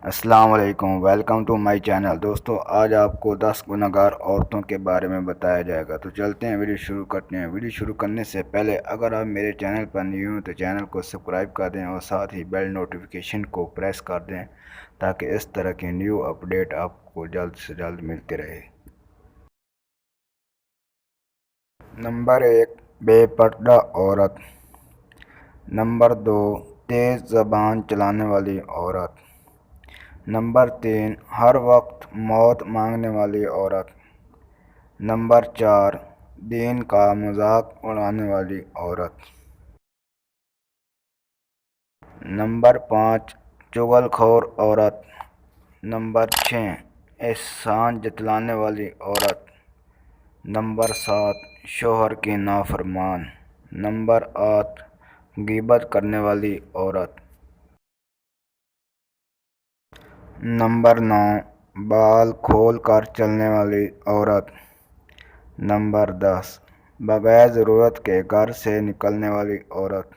السلام علیکم، welcome to my channel. دوستو آج آپ کو 10 گنہگار عورتوں کے بارے میں بتایا جائے گا۔ تو چلتے ہیں، ویڈیو شروع کرتے ہیں۔ ویڈیو شروع کرنے سے پہلے اگر آپ میرے چینل پر نیو ہیں تو چینل کو سبسکرائب کر دیں اور ساتھ ہی بیل نوٹیفیکیشن کو پریس کر دیں تاکہ اس طرح کی نیو اپڈیٹ آپ کو جلد سے جلد ملتی رہے۔ نمبر 1، بے پردہ عورت۔ نمبر 2، تیز زبان چلانے والی عورت۔ نمبر 3، ہر وقت موت مانگنے والی عورت۔ نمبر 4، دین کا مذاق اڑانے والی عورت۔ نمبر 5، چغل خور عورت۔ نمبر 6، احسان جتلانے والی عورت۔ نمبر 7، شوہر کی نافرمان۔ نمبر 8، غیبت کرنے والی عورت۔ نمبر 9، بال کھول کر چلنے والی عورت۔ نمبر 10، بغیر ضرورت کے گھر سے نکلنے والی عورت۔